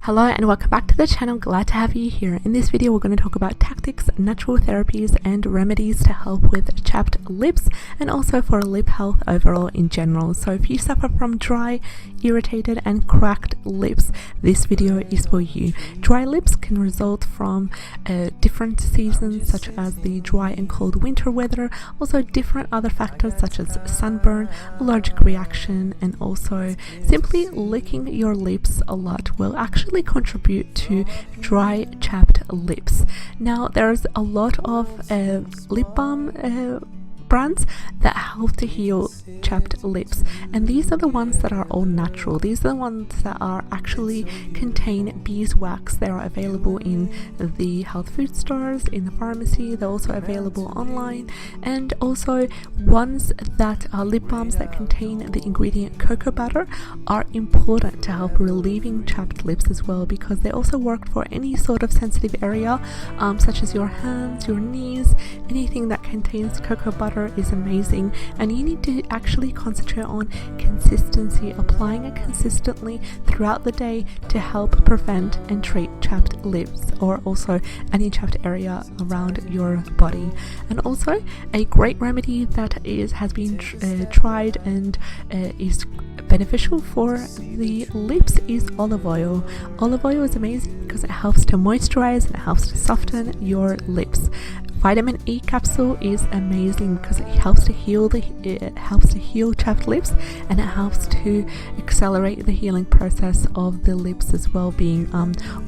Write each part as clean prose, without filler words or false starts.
Hello and welcome back to the channel. Glad to have you here. In this video we're going to talk about tactics, natural therapies and remedies to help with chapped lips and also for lip health overall in general. So if you suffer from dry, irritated and cracked lips, this video is for you. Dry lips can result from different seasons such as the dry and cold winter weather, also different other factors such as sunburn, allergic reaction, and also simply licking your lips a lot will actually contribute to dry chapped lips. Now there's a lot of lip balm brands that help to heal chapped lips, and these are the ones that are all natural. These are the ones that are actually contain beeswax. They are available in the health food stores, in the pharmacy. They're also available online, and also ones that are lip balms that contain the ingredient cocoa butter are important to help relieving chapped lips as well, because they also work for any sort of sensitive area such as your hands, your knees. Anything that contains cocoa butter is amazing, and you need to actually concentrate on consistency, applying it consistently throughout the day to help prevent and treat chapped lips or also any chapped area around your body. And also a great remedy that has been tried and is beneficial for the lips is olive oil. Olive oil is amazing because it helps to moisturize and it helps to soften your lips. Vitamin E capsule is amazing because it helps to heal chapped lips, and it helps to accelerate the healing process of the lips as well, being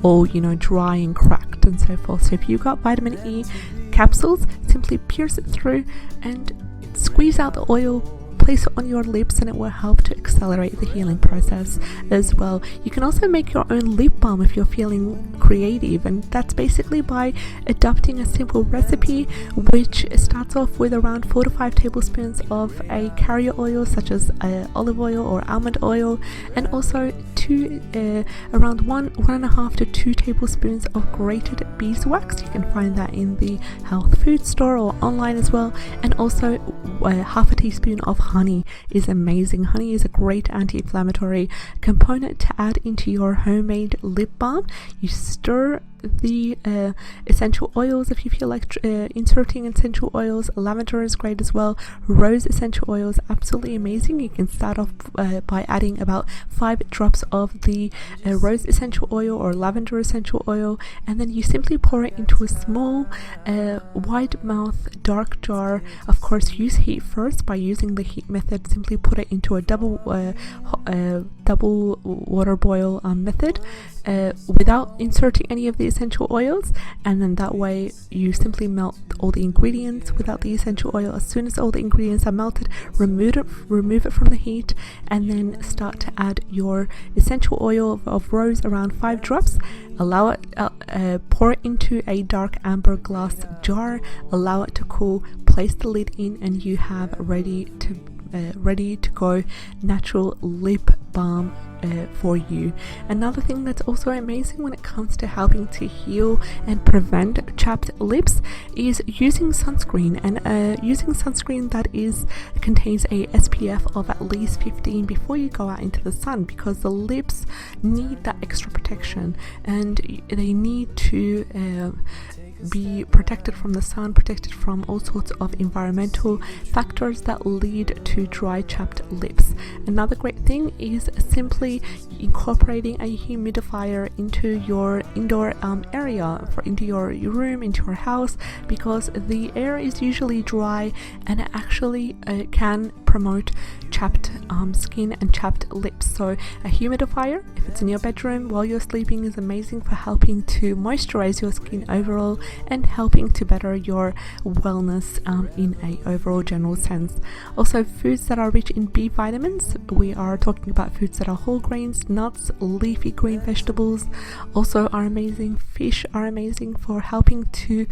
all dry and cracked and so forth. So if you've got vitamin E capsules, simply pierce it through and squeeze out the oil, place it on your lips, and it will help to accelerate the healing process as well. You can also make your own lip balm if you're feeling creative, and that's basically by adopting a simple recipe which starts off with around 4 to 5 tablespoons of a carrier oil such as olive oil or almond oil, and also around 1.5 to 2 tablespoons of grated beeswax. You can find that in the health food store or online as well, and also half a teaspoon of honey is amazing. Honey is a great anti-inflammatory component to add into your homemade lip balm. You stir the essential oils if you feel like inserting essential oils. Lavender is great as well. Rose essential oil is absolutely amazing. You can start off by adding about 5 drops of the rose essential oil or lavender essential oil, and then you simply pour it into a small wide mouth dark jar. Of course, use heat first by using the heat method. Simply put it into a double water boil method without inserting any of the essential oils, and then that way you simply melt all the ingredients without the essential oil. As soon as all the ingredients are melted, remove it from the heat, and then start to add your essential oil of rose, around 5 drops. Allow it, pour it into a dark amber glass jar, allow it to cool, place the lid in, and you have ready to go natural lip balm for you. Another thing that's also amazing when it comes to helping to heal and prevent chapped lips is using sunscreen, and using sunscreen that contains a SPF of at least 15 before you go out into the sun, because the lips need that extra protection and they need to be protected from the sun, protected from all sorts of environmental factors that lead to dry chapped lips. Another great thing is simply incorporating a humidifier into your indoor area, into your room, into your house, because the air is usually dry and it actually can promote chapped skin and chapped lips. So a humidifier, if it's in your bedroom while you're sleeping, is amazing for helping to moisturize your skin overall and helping to better your wellness in a overall general sense. Also, foods that are rich in B vitamins, we are talking about foods that are whole grains, nuts, leafy green vegetables also are amazing. Fish are amazing for helping to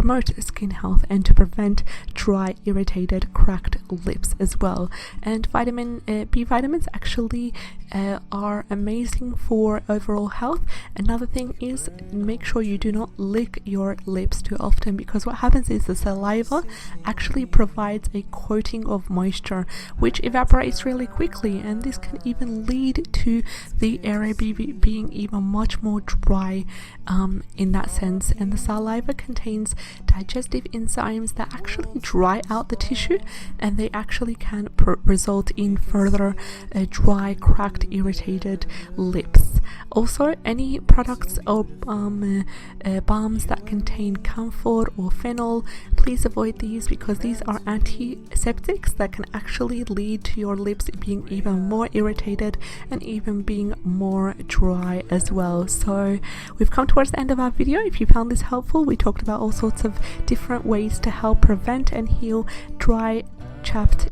promote skin health and to prevent dry, irritated, cracked lips as well. And vitamin B vitamins actually are amazing for overall health. Another thing is, make sure you do not lick your lips too often, because what happens is the saliva actually provides a coating of moisture which evaporates really quickly, and this can even lead to the area being even much more dry in that sense. And the saliva contains digestive enzymes that actually dry out the tissue, and they actually can result in further dry, cracked, irritated lips. Also, any products or balms that contain camphor or phenol, please avoid these, because these are antiseptics that can actually lead to your lips being even more irritated and even being more dry as well. So we've come towards the end of our video. If you found this helpful, we talked about all sorts of different ways to help prevent and heal dry, chapped,